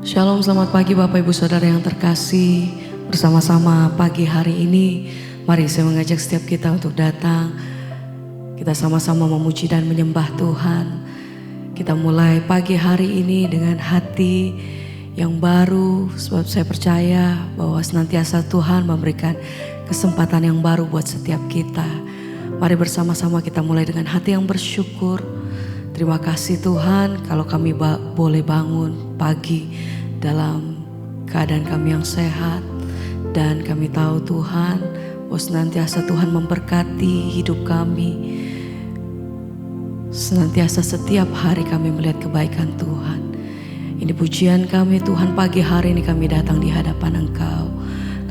Shalom, selamat pagi Bapak Ibu Saudara yang terkasih. Bersama-sama pagi hari ini, mari saya mengajak setiap kita untuk datang. Kita sama-sama memuji dan menyembah Tuhan. Kita mulai pagi hari ini dengan hati yang baru, sebab saya percaya bahwa senantiasa Tuhan memberikan kesempatan yang baru buat setiap kita. Mari bersama-sama kita mulai dengan hati yang bersyukur. Terima kasih Tuhan kalau kami boleh bangun pagi dalam keadaan kami yang sehat. Dan kami tahu Tuhan bahwa senantiasa Tuhan memberkati hidup kami. Senantiasa setiap hari kami melihat kebaikan Tuhan. Ini pujian kami Tuhan, pagi hari ini kami datang di hadapan Engkau.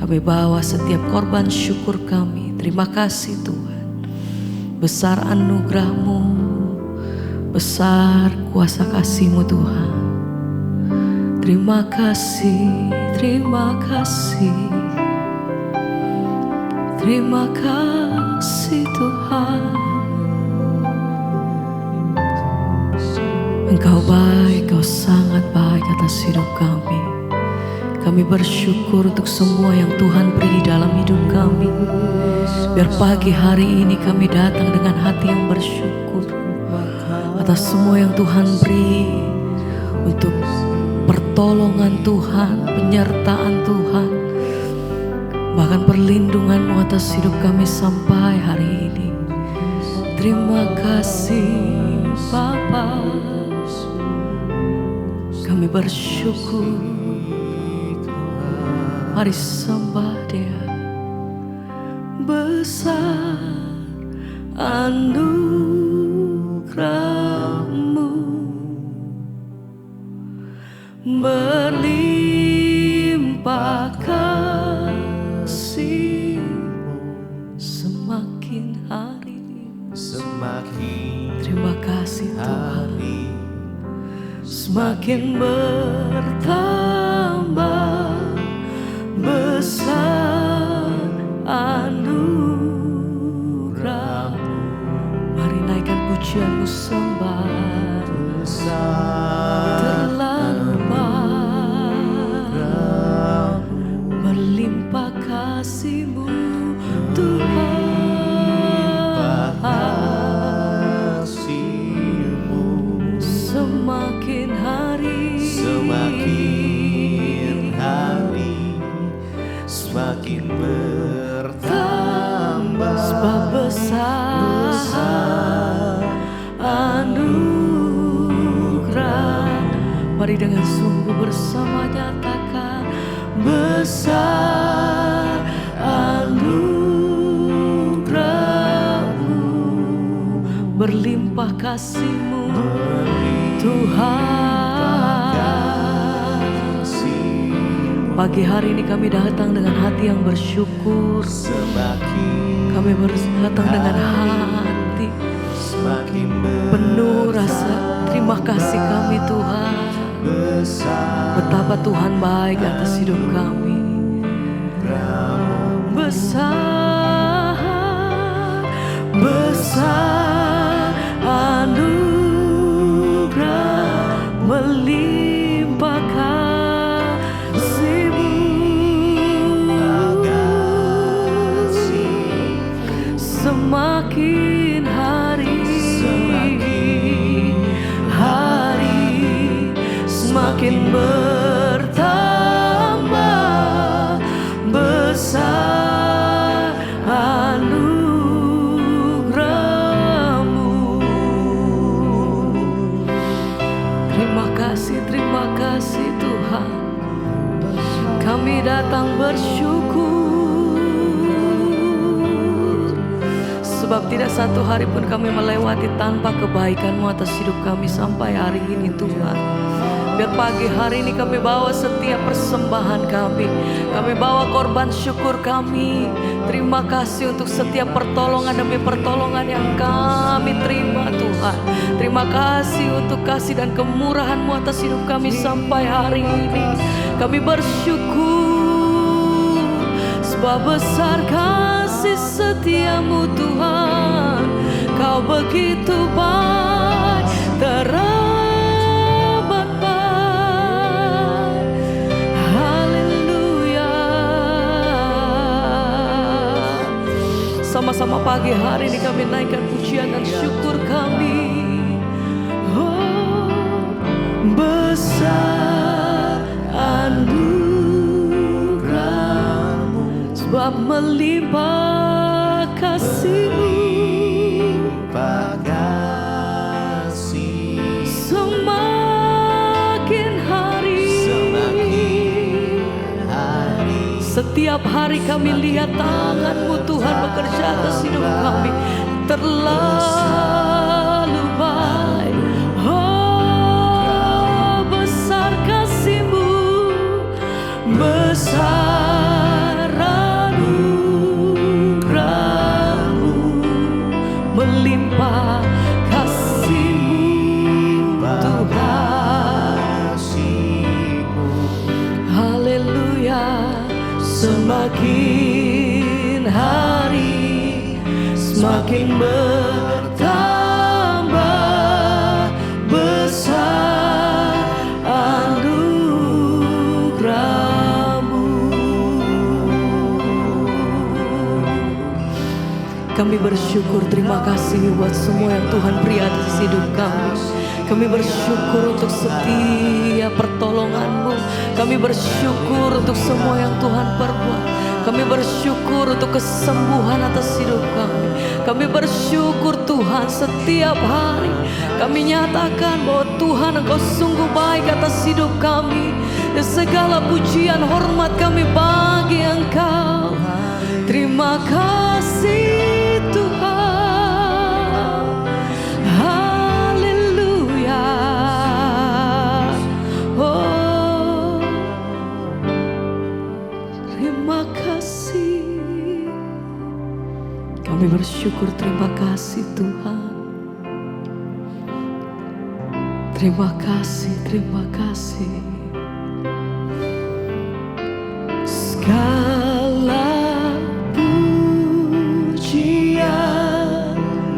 Kami bawa setiap korban syukur kami. Terima kasih Tuhan. Besar anugerah-Mu, besar kuasa kasih-Mu Tuhan. Terima kasih, terima kasih. Terima kasih Tuhan. Engkau baik, Engkau sangat baik atas hidup kami. Kami bersyukur untuk semua yang Tuhan beri dalam hidup kami. Biar pagi hari ini kami datang dengan hati yang bersyukur atas semua yang Tuhan beri, untuk pertolongan Tuhan, penyertaan Tuhan, bahkan perlindungan-Mu atas hidup kami sampai hari ini. Terima kasih Bapa, kami bersyukur. Mari sembah Dia. Besar anugerah-Mu, berlimpah kasih-Mu, semakin hari terima kasih Tuhan, semakin bertambah besar anugerah-Mu. Mari naikkan pujian-Mu, sembah. Terlalu banyak berlimpah kasih-Mu Tuhan. Semakin hari semakin bertambah, sebab besar anugerah. Mari dengan sungguh bersama nyatakan, besar anugerah-Mu, berlimpah kasih-Mu Tuhan. Pagi hari ini kami datang dengan hati yang bersyukur. Kami datang dengan hati penuh rasa terima kasih kami Tuhan. Betapa Tuhan baik atas hidup kami. Besar, besar anugerah, melimpah kasih-Mu. Semakin hari semakin bertambah besar anugerah-Mu. Terima kasih Tuhan. Kami datang bersyukur, sebab tidak satu hari pun kami melewati tanpa kebaikan-Mu atas hidup kami sampai hari ini Tuhan. Biar pagi hari ini kami bawa setiap persembahan kami. Kami bawa korban syukur kami. Terima kasih untuk setiap pertolongan demi pertolongan yang kami terima Tuhan. Terima kasih untuk kasih dan kemurahan-Mu atas hidup kami sampai hari ini. Kami bersyukur, sebab besar kasih setia-Mu Tuhan. Kau begitu baik, teramat baik. Bersama-sama pagi hari ini kami naikkan pujian dan syukur kami. Oh, besar anugerah-Mu, sebab melimpah kasih-Mu. Setiap hari kami lihat tangan-Mu Tuhan bekerja atas hidup kami. Terlalu baik. Oh, besar kasih-Mu, besar anugerah-Mu, melimpah kasih-Mu Tuhan. Haleluya. Semakin hari semakin bertambah besar anugerah-Mu. Kami bersyukur, terima kasih buat semua yang Tuhan beri atas hidup kami. Kami bersyukur untuk setiap pertolongan-Mu. Kami bersyukur untuk semua yang Tuhan perbuat. Kami bersyukur untuk kesembuhan atas hidup kami. Kami bersyukur Tuhan setiap hari. Kami nyatakan bahwa Tuhan Engkau sungguh baik atas hidup kami. Dan segala pujian hormat kami bagi Engkau. Terima kasih Tuhan. Kami bersyukur, terima kasih Tuhan. Terima kasih, terima kasih. Segala pujian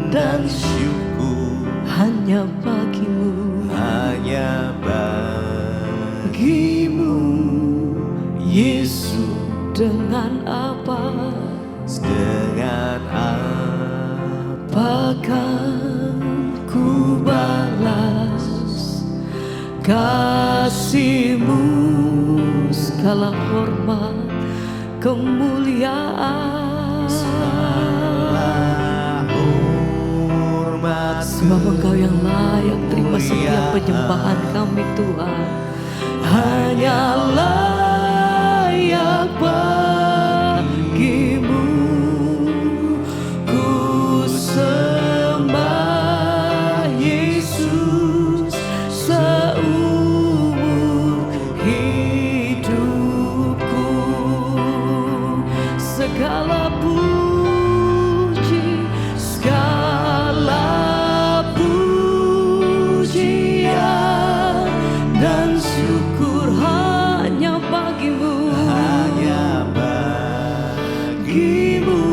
dan syukur hanya bagi-Mu, hanya bagi-Mu, Yesus. Dengan apa? Dengan apakah ku balas kasih-Mu? Segala hormat, kemuliaan, sebab Engkau yang layak terima setiap penyembahan kami Tuhan. Hanya layak bagi-Mu. Segala puji, segala pujian dan syukur hanya bagi-Mu, hanya bagi-Mu,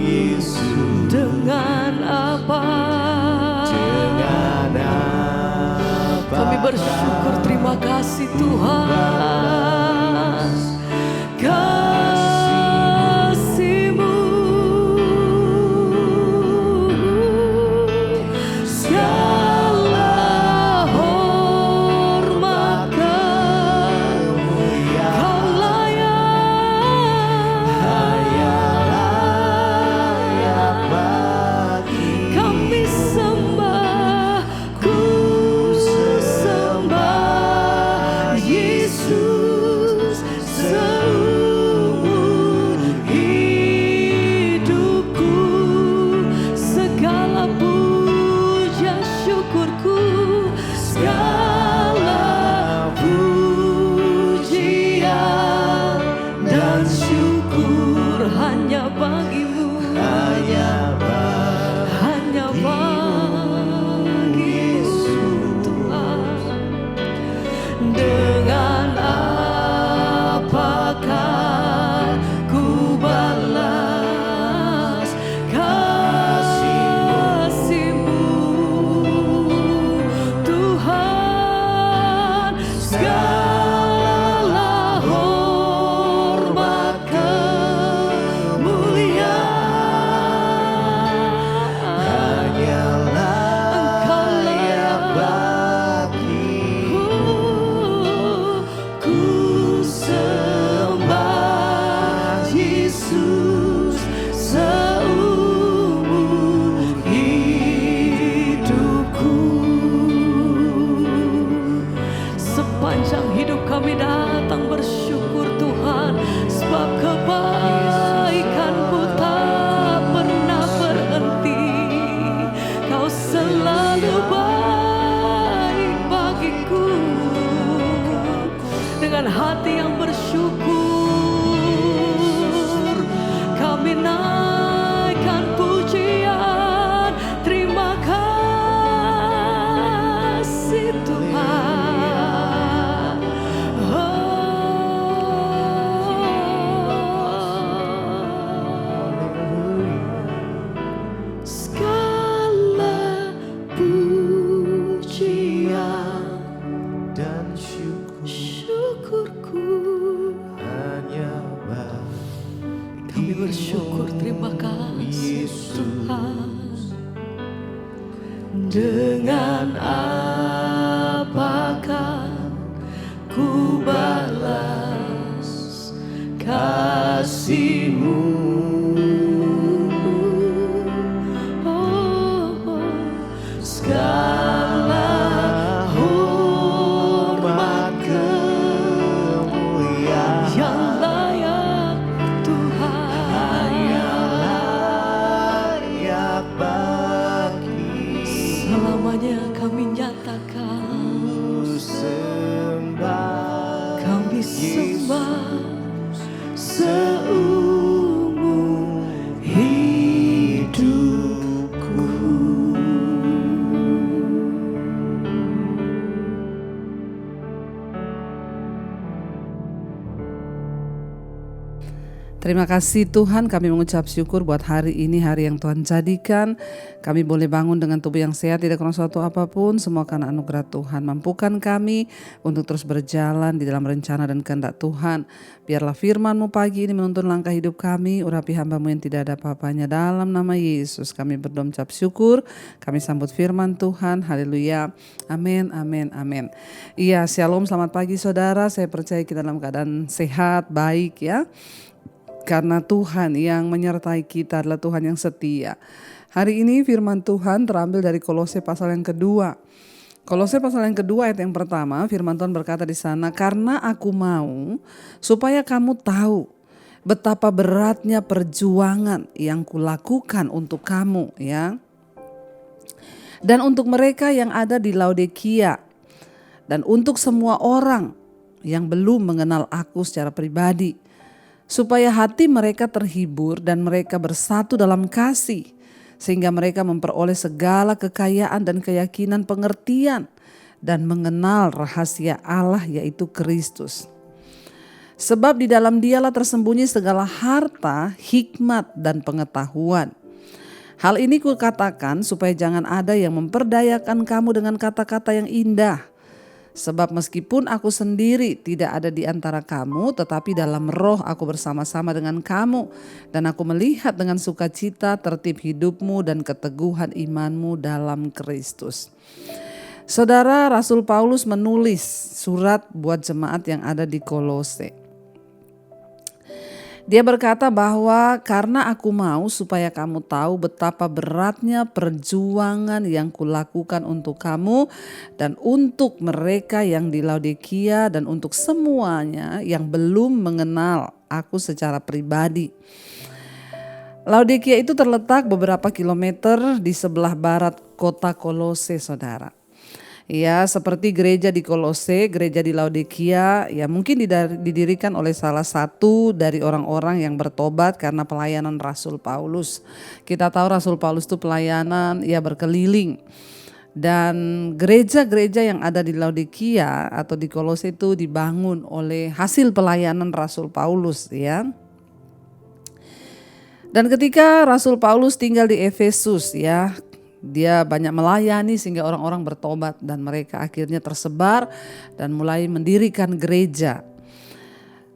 Yesus. Dengan apa? Dengan apa? Kami bersyukur, terima kasih Tuhan. Yesus. hati yang bersyukur, kami naikkan pujian. Terima kasih Tuhan. Segala pujian dan syukur syukurku, hanya kami bersyukur. Terima kasih Tuhan. Dengan apakah ku balas kasih-Mu? Segala hormat kemuliaan yang layak Tuhan, layak bagi selamanya kami nyatakan, sembah kami sembah seumur hidupku. Terima kasih Tuhan, kami mengucap syukur buat hari ini, hari yang Tuhan jadikan. Kami boleh bangun dengan tubuh yang sehat, tidak kurang suatu apapun, semua karena anugerah Tuhan. Mampukan kami untuk terus berjalan di dalam rencana dan kehendak Tuhan. Biarlah firman-Mu pagi ini menuntun langkah hidup kami, urapi hamba-Mu yang tidak ada apa-apanya. Dalam nama Yesus kami berdoa ucap syukur, kami sambut firman Tuhan, haleluya, amin, amin, amin. Iya, shalom, selamat pagi saudara, saya percaya kita dalam keadaan sehat, baik ya. Karena Tuhan yang menyertai kita adalah Tuhan yang setia. Hari ini firman Tuhan terambil dari Kolose pasal yang kedua. Kolose pasal yang kedua ayat yang pertama, firman Tuhan berkata di sana, karena aku mau supaya kamu tahu betapa beratnya perjuangan yang kulakukan untuk kamu ya. Dan untuk mereka yang ada di Laodikia dan untuk semua orang yang belum mengenal aku secara pribadi, supaya hati mereka terhibur dan mereka bersatu dalam kasih, sehingga mereka memperoleh segala kekayaan dan keyakinan pengertian dan mengenal rahasia Allah yaitu Kristus. Sebab di dalam Dialah tersembunyi segala harta, hikmat dan pengetahuan. Hal ini kukatakan supaya jangan ada yang memperdayakan kamu dengan kata-kata yang indah. Sebab meskipun aku sendiri tidak ada di antara kamu, tetapi dalam roh aku bersama-sama dengan kamu. Dan aku melihat dengan sukacita tertib hidupmu dan keteguhan imanmu dalam Kristus. Saudara, Rasul Paulus menulis surat buat jemaat yang ada di Kolose. Dia berkata bahwa karena aku mau supaya kamu tahu betapa beratnya perjuangan yang kulakukan untuk kamu dan untuk mereka yang di Laodikia dan untuk semuanya yang belum mengenal aku secara pribadi. Laodikia itu terletak beberapa kilometer di sebelah barat kota Kolose, saudara. Ya, seperti gereja di Kolose, gereja di Laodikia, ya mungkin didirikan oleh salah satu dari orang-orang yang bertobat karena pelayanan Rasul Paulus. Kita tahu Rasul Paulus itu pelayanan, ya berkeliling. Dan gereja-gereja yang ada di Laodikia atau di Kolose itu dibangun oleh hasil pelayanan Rasul Paulus, ya. Dan ketika Rasul Paulus tinggal di Efesus, ya, dia banyak melayani sehingga orang-orang bertobat dan mereka akhirnya tersebar dan mulai mendirikan gereja.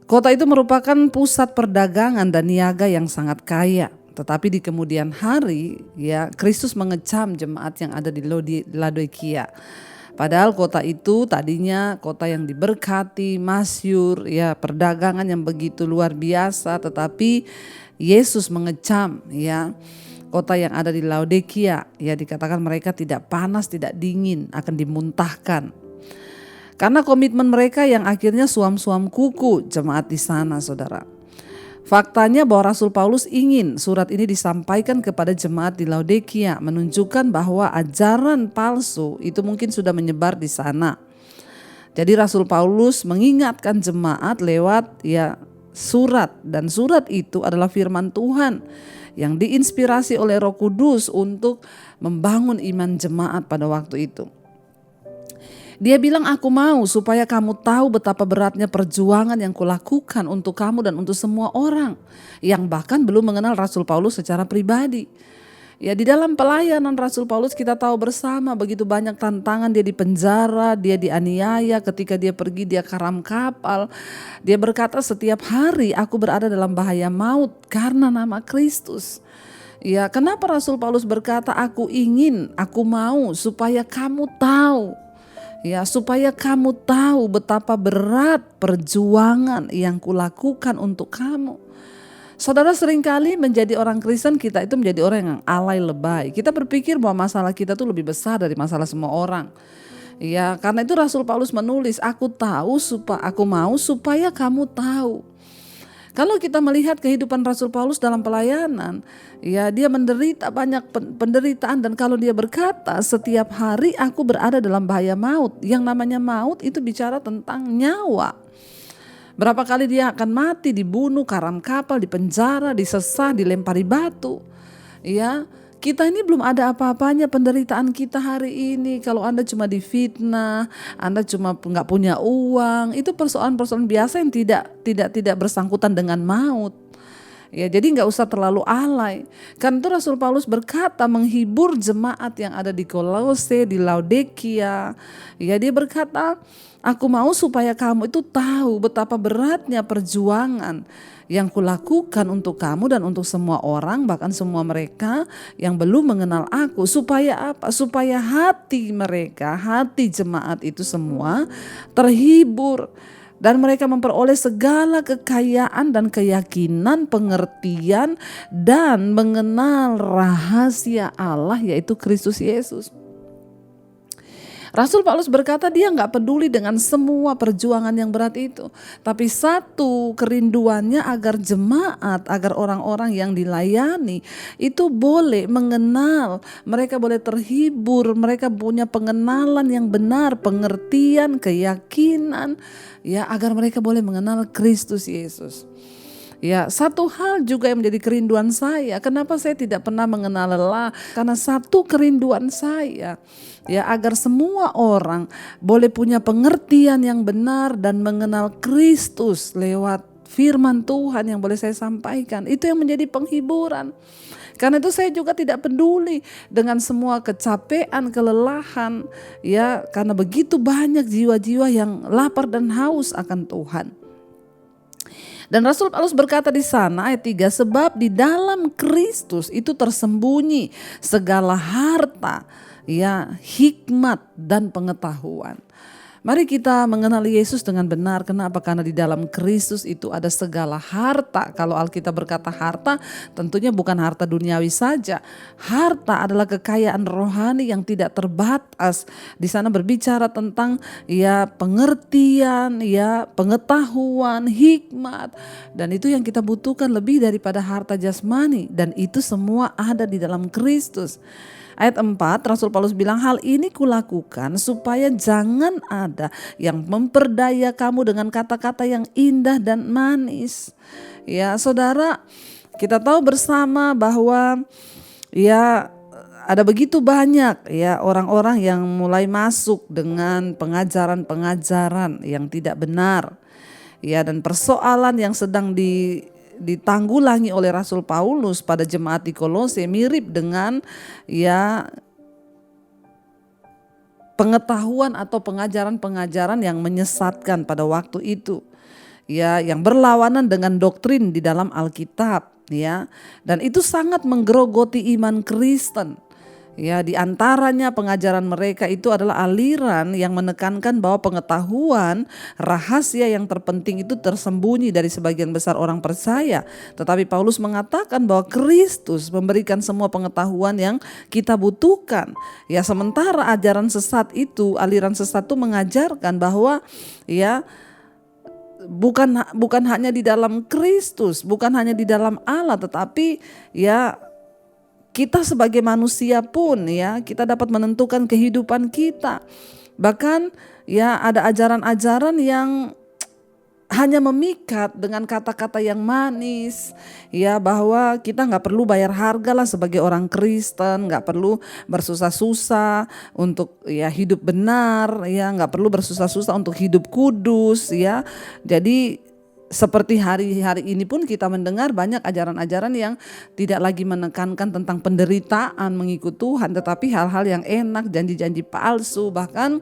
Kota itu merupakan pusat perdagangan dan niaga yang sangat kaya. Tetapi di kemudian hari, ya, Kristus mengecam jemaat yang ada di Laodikia. Padahal kota itu tadinya kota yang diberkati, masyhur, ya, perdagangan yang begitu luar biasa, tetapi Yesus mengecam, ya, kota yang ada di Laodikia, ya, dikatakan mereka tidak panas, tidak dingin, akan dimuntahkan. Karena komitmen mereka yang akhirnya suam-suam kuku jemaat di sana, saudara. Faktanya bahwa Rasul Paulus ingin surat ini disampaikan kepada jemaat di Laodikia, menunjukkan bahwa ajaran palsu itu mungkin sudah menyebar di sana. Jadi Rasul Paulus mengingatkan jemaat lewat surat, dan surat itu adalah firman Tuhan yang diinspirasi oleh Roh Kudus untuk membangun iman jemaat pada waktu itu. Dia bilang, aku mau supaya kamu tahu betapa beratnya perjuangan yang kulakukan untuk kamu dan untuk semua orang yang bahkan belum mengenal Rasul Paulus secara pribadi. Ya, di dalam pelayanan Rasul Paulus kita tahu bersama begitu banyak tantangan. Dia dipenjara, dia dianiaya, ketika dia pergi dia karam kapal. Dia berkata, setiap hari aku berada dalam bahaya maut karena nama Kristus. Ya, kenapa Rasul Paulus berkata, aku mau supaya kamu tahu. Ya, supaya kamu tahu betapa berat perjuangan yang kulakukan untuk kamu. Saudara, seringkali menjadi orang Kristen kita itu menjadi orang yang alay lebay. Kita berpikir bahwa masalah kita tuh lebih besar dari masalah semua orang. Ya, karena itu Rasul Paulus menulis, aku mau supaya kamu tahu. Kalau kita melihat kehidupan Rasul Paulus dalam pelayanan, ya dia menderita banyak penderitaan, dan kalau dia berkata setiap hari aku berada dalam bahaya maut. Yang namanya maut itu bicara tentang nyawa. Berapa kali dia akan mati, dibunuh, karam kapal, dipenjara, disesah, dilempari batu. Ya, kita ini belum ada apa-apanya penderitaan kita hari ini. Kalau Anda cuma difitnah, Anda cuma nggak punya uang, itu persoalan-persoalan biasa yang tidak bersangkutan dengan maut. Ya, jadi nggak usah terlalu alay. Kan itu Rasul Paulus berkata menghibur jemaat yang ada di Kolose, di Laodikia. Ya, dia berkata, aku mau supaya kamu itu tahu betapa beratnya perjuangan yang kulakukan untuk kamu dan untuk semua orang, bahkan semua mereka yang belum mengenal aku. Supaya apa? Supaya hati mereka, hati jemaat itu semua terhibur. Dan mereka memperoleh segala kekayaan dan keyakinan, pengertian, dan mengenal rahasia Allah, yaitu Kristus Yesus. Rasul Paulus berkata dia gak peduli dengan semua perjuangan yang berat itu. Tapi satu kerinduannya agar jemaat, agar orang-orang yang dilayani itu boleh mengenal. Mereka boleh terhibur, mereka punya pengenalan yang benar, pengertian, keyakinan. Ya, agar mereka boleh mengenal Kristus Yesus. Ya, satu hal juga yang menjadi kerinduan saya. Kenapa saya tidak pernah mengenal lelah? Karena satu kerinduan saya, ya, agar semua orang boleh punya pengertian yang benar dan mengenal Kristus lewat firman Tuhan yang boleh saya sampaikan. Itu yang menjadi penghiburan. Karena itu saya juga tidak peduli dengan semua kecapean, kelelahan, ya, karena begitu banyak jiwa-jiwa yang lapar dan haus akan Tuhan. Dan Rasul Paulus berkata di sana ayat 3, sebab di dalam Kristus itu tersembunyi segala harta, ya, hikmat dan pengetahuan. Mari kita mengenali Yesus dengan benar. Kenapa? Karena di dalam Kristus itu ada segala harta. Kalau Alkitab berkata harta, tentunya bukan harta duniawi saja. Harta adalah kekayaan rohani yang tidak terbatas. Di sana berbicara tentang ya pengertian, ya pengetahuan, hikmat. Dan itu yang kita butuhkan lebih daripada harta jasmani. Dan itu semua ada di dalam Kristus. Ayat 4, Rasul Paulus bilang, hal ini kulakukan supaya jangan ada yang memperdaya kamu dengan kata-kata yang indah dan manis. Ya, saudara, kita tahu bersama bahwa ya ada begitu banyak ya orang-orang yang mulai masuk dengan pengajaran-pengajaran yang tidak benar. Ya, dan persoalan yang sedang ditanggulangi oleh Rasul Paulus pada jemaat di Kolose mirip dengan ya pengetahuan atau pengajaran-pengajaran yang menyesatkan pada waktu itu, ya, yang berlawanan dengan doktrin di dalam Alkitab, ya, dan itu sangat menggerogoti iman Kristen. Ya, di antaranya pengajaran mereka itu adalah aliran yang menekankan bahwa pengetahuan rahasia yang terpenting itu tersembunyi dari sebagian besar orang percaya. Tetapi Paulus mengatakan bahwa Kristus memberikan semua pengetahuan yang kita butuhkan. Ya, sementara ajaran sesat itu, aliran sesat itu mengajarkan bahwa ya bukan hanya di dalam Kristus, bukan hanya di dalam Allah, tetapi ya kita sebagai manusia pun ya kita dapat menentukan kehidupan kita. Bahkan ya ada ajaran-ajaran yang hanya memikat dengan kata-kata yang manis, ya bahwa kita nggak perlu bayar harga lah sebagai orang Kristen, nggak perlu bersusah-susah untuk ya hidup benar, ya nggak perlu bersusah-susah untuk hidup kudus, ya. Jadi seperti hari-hari ini pun kita mendengar banyak ajaran-ajaran yang tidak lagi menekankan tentang penderitaan mengikut Tuhan, tetapi hal-hal yang enak, janji-janji palsu, bahkan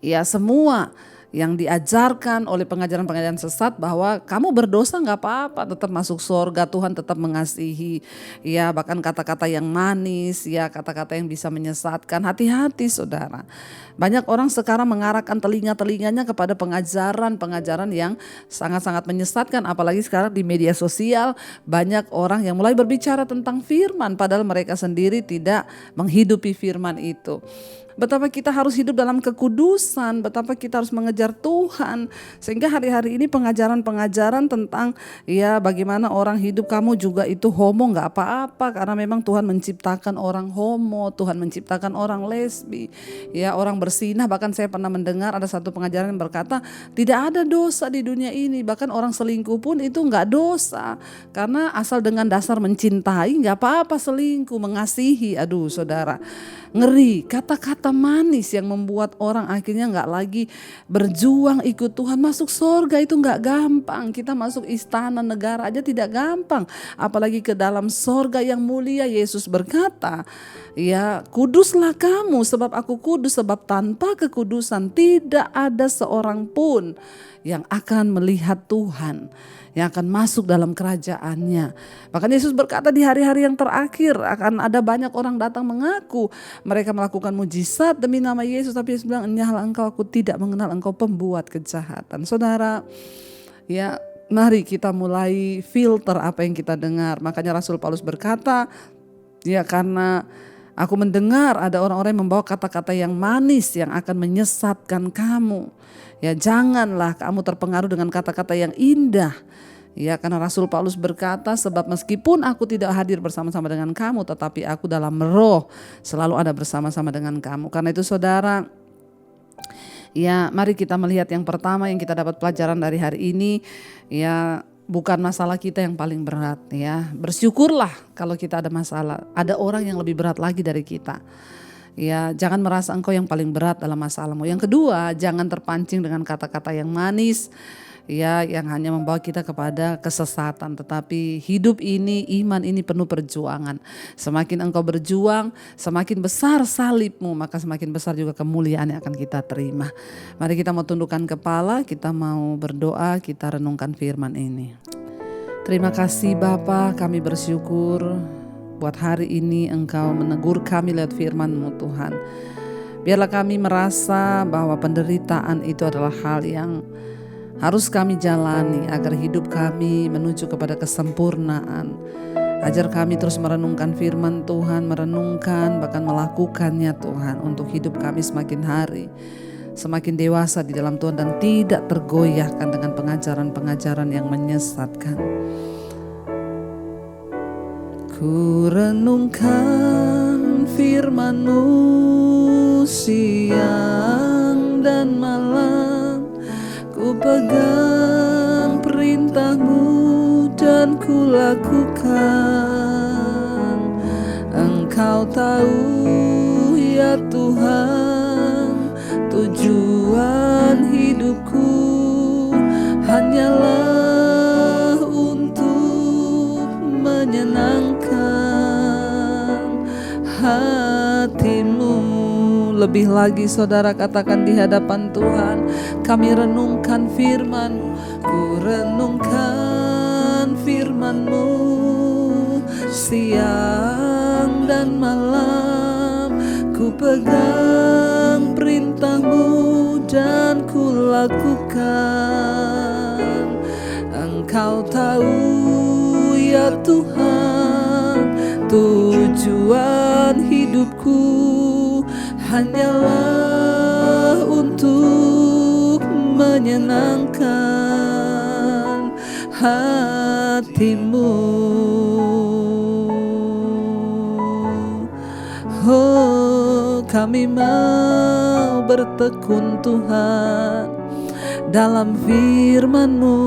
ya semua yang diajarkan oleh pengajaran-pengajaran sesat bahwa kamu berdosa nggak apa-apa, tetap masuk surga, Tuhan tetap mengasihi, ya bahkan kata-kata yang manis, ya kata-kata yang bisa menyesatkan. Hati-hati saudara, banyak orang sekarang mengarahkan telinga-telinganya kepada pengajaran-pengajaran yang sangat-sangat menyesatkan, apalagi sekarang di media sosial banyak orang yang mulai berbicara tentang firman padahal mereka sendiri tidak menghidupi firman itu. Betapa kita harus hidup dalam kekudusan, betapa kita harus mengejar Tuhan. Sehingga hari-hari ini pengajaran-pengajaran tentang ya bagaimana orang hidup, kamu juga itu homo gak apa-apa, karena memang Tuhan menciptakan orang homo, Tuhan menciptakan orang lesbi, ya orang bersinah. Bahkan saya pernah mendengar ada satu pengajaran yang berkata tidak ada dosa di dunia ini, bahkan orang selingkuh pun itu gak dosa, karena asal dengan dasar mencintai gak apa-apa selingkuh, mengasihi. Aduh saudara, ngeri, kata-kata manis yang membuat orang akhirnya gak lagi berjuang ikut Tuhan. Masuk surga itu gak gampang, kita masuk istana negara aja tidak gampang, apalagi ke dalam surga yang mulia. Yesus berkata, ya kuduslah kamu sebab aku kudus, sebab tanpa kekudusan tidak ada seorang pun yang akan melihat Tuhan, yang akan masuk dalam kerajaannya. Bahkan Yesus berkata di hari-hari yang terakhir akan ada banyak orang datang mengaku mereka melakukan mujizat demi nama Yesus, tapi Yesus bilang, "Nyahlah engkau, aku tidak mengenal engkau, pembuat kejahatan." Saudara, ya mari kita mulai filter apa yang kita dengar. Makanya Rasul Paulus berkata, ya karena aku mendengar ada orang-orang yang membawa kata-kata yang manis yang akan menyesatkan kamu. Ya janganlah kamu terpengaruh dengan kata-kata yang indah. Ya karena Rasul Paulus berkata, sebab meskipun aku tidak hadir bersama-sama dengan kamu, tetapi aku dalam roh selalu ada bersama-sama dengan kamu. Karena itu saudara, ya mari kita melihat yang pertama yang kita dapat pelajaran dari hari ini, ya bukan masalah kita yang paling berat, ya bersyukurlah kalau kita ada masalah, ada orang yang lebih berat lagi dari kita. Ya jangan merasa engkau yang paling berat dalam masalahmu. Yang kedua, jangan terpancing dengan kata-kata yang manis, ya yang hanya membawa kita kepada kesesatan. Tetapi hidup ini, iman ini penuh perjuangan. Semakin engkau berjuang, semakin besar salibmu, maka semakin besar juga kemuliaan yang akan kita terima. Mari kita mau tundukkan kepala, kita mau berdoa, kita renungkan firman ini. Terima kasih Bapa, kami bersyukur buat hari ini Engkau menegur kami lewat firman-Mu Tuhan. Biarlah kami merasa bahwa penderitaan itu adalah hal yang harus kami jalani agar hidup kami menuju kepada kesempurnaan. Ajar kami terus merenungkan firman Tuhan, merenungkan bahkan melakukannya Tuhan, untuk hidup kami semakin hari semakin dewasa di dalam Tuhan dan tidak tergoyahkan dengan pengajaran-pengajaran yang menyesatkan. Ku renungkan firman-Mu siang dan malam, ku pegang perintah-Mu dan ku lakukan. Engkau tahu ya Tuhan, tujuan hidupku hanyalah untuk menyenangkan hati-Mu. Lebih lagi saudara katakan di hadapan Tuhan, kami renungkan firman-Mu. Ku renungkan firman-Mu siang dan malam, ku pegang perintah-Mu dan ku lakukan. Engkau tahu ya Tuhan, tujuan hidupku hanyalah untuk menyenangkan hati-Mu. Oh, kami mau bertekun Tuhan dalam firman-Mu,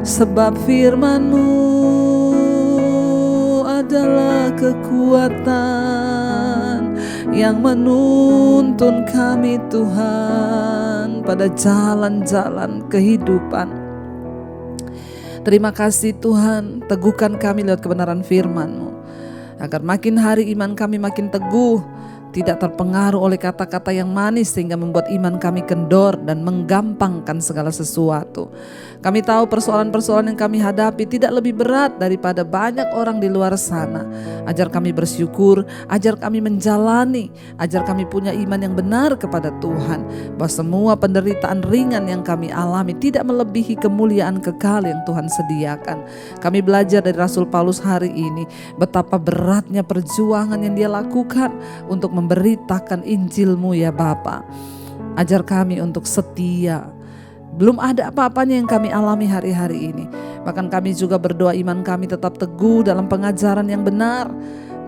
sebab firman-Mu adalah kekuatan yang menuntun kami Tuhan pada jalan-jalan kehidupan. Terima kasih Tuhan, teguhkan kami lewat kebenaran firman-Mu, agar makin hari iman kami makin teguh, tidak terpengaruh oleh kata-kata yang manis sehingga membuat iman kami kendor dan menggampangkan segala sesuatu. Kami tahu persoalan-persoalan yang kami hadapi tidak lebih berat daripada banyak orang di luar sana. Ajar kami bersyukur, ajar kami menjalani, ajar kami punya iman yang benar kepada Tuhan, bahwa semua penderitaan ringan yang kami alami tidak melebihi kemuliaan kekal yang Tuhan sediakan. Kami belajar dari Rasul Paulus hari ini betapa beratnya perjuangan yang dia lakukan untuk memberitakan Injil-Mu ya Bapa. Ajar kami untuk setia. Belum ada apa-apanya yang kami alami hari-hari ini. Bahkan kami juga berdoa iman kami tetap teguh dalam pengajaran yang benar.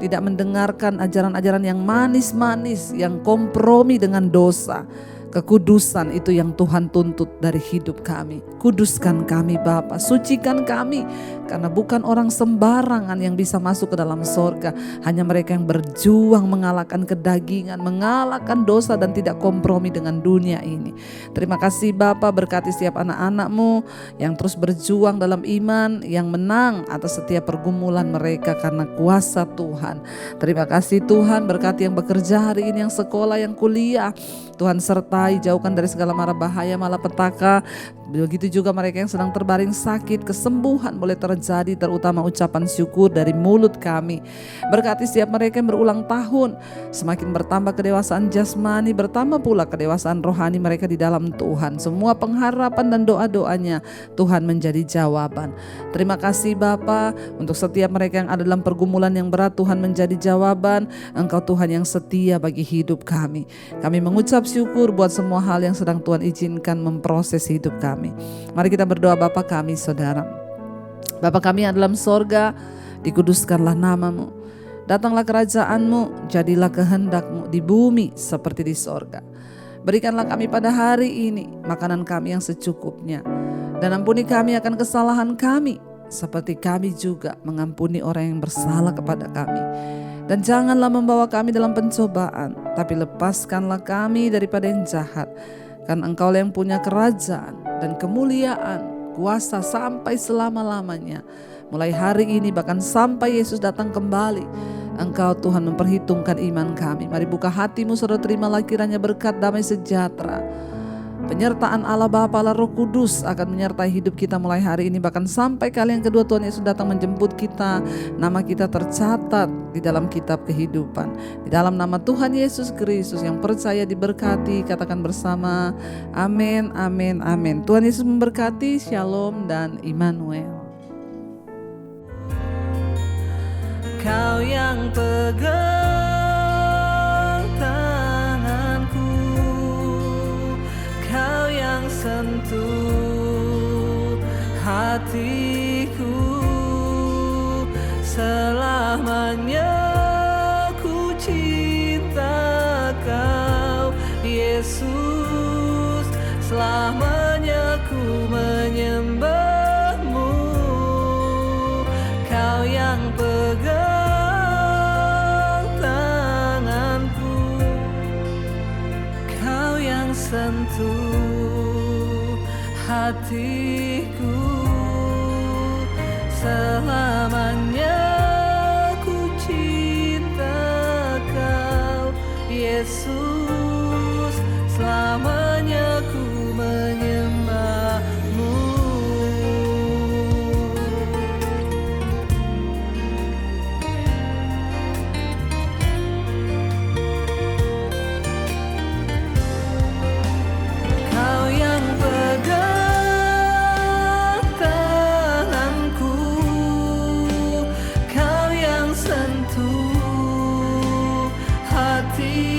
Tidak mendengarkan ajaran-ajaran yang manis-manis, yang kompromi dengan dosa. Kekudusan itu yang Tuhan tuntut dari hidup kami. Kuduskan kami Bapa, sucikan kami. Karena bukan orang sembarangan yang bisa masuk ke dalam sorga. Hanya mereka yang berjuang mengalahkan kedagingan, mengalahkan dosa dan tidak kompromi dengan dunia ini. Terima kasih Bapa, berkati setiap anak-anak-Mu yang terus berjuang dalam iman, yang menang atas setiap pergumulan mereka karena kuasa Tuhan. Terima kasih Tuhan, berkati yang bekerja hari ini, yang sekolah, yang kuliah. Tuhan sertai, jauhkan dari segala mara bahaya, malapetaka. Begitu juga mereka yang sedang terbaring sakit, kesembuhan boleh terjadi, terutama ucapan syukur dari mulut kami. Berkati setiap mereka yang berulang tahun, semakin bertambah kedewasaan jasmani, bertambah pula kedewasaan rohani mereka di dalam Tuhan. Semua pengharapan dan doa-doanya Tuhan menjadi jawaban. Terima kasih Bapa, untuk setiap mereka yang ada dalam pergumulan yang berat, Tuhan menjadi jawaban. Engkau Tuhan yang setia bagi hidup kami. Kami mengucap syukur buat semua hal yang sedang Tuhan izinkan memproses hidup kami. Mari kita berdoa. Bapa kami, saudara, Bapa kami yang dalam sorga, dikuduskanlah nama-Mu. Datanglah kerajaan-Mu, jadilah kehendak-Mu di bumi seperti di sorga. Berikanlah kami pada hari ini makanan kami yang secukupnya, dan ampuni kami akan kesalahan kami, seperti kami juga mengampuni orang yang bersalah kepada kami. Dan janganlah membawa kami dalam pencobaan, tapi lepaskanlah kami daripada yang jahat. Karena Engkau yang punya kerajaan dan kemuliaan, kuasa sampai selama-lamanya. Mulai hari ini bahkan sampai Yesus datang kembali, Engkau Tuhan memperhitungkan iman kami. Mari buka hatimu, saudara, terimalah kiranya berkat damai sejahtera, penyertaan Allah Bapa, Allah Roh Kudus akan menyertai hidup kita mulai hari ini, bahkan sampai kali yang kedua Tuhan Yesus datang menjemput kita. Nama kita tercatat di dalam kitab kehidupan. Di dalam nama Tuhan Yesus Kristus yang percaya diberkati, katakan bersama, amin, amin, amin. Tuhan Yesus memberkati. Shalom dan Immanuel. Kau yang pegang tanganku, Kau yang sentuh hatiku, selamanya ku cinta Kau Yesus, selamanya ku menyembah-Mu. Kau yang pegang tanganku, Kau yang sentuh hatiku, selamanya ku cinta Kau Yesus, selamanya ku menyembah-Mu. Kau yang pegang tanganku, Kau yang sentuh hati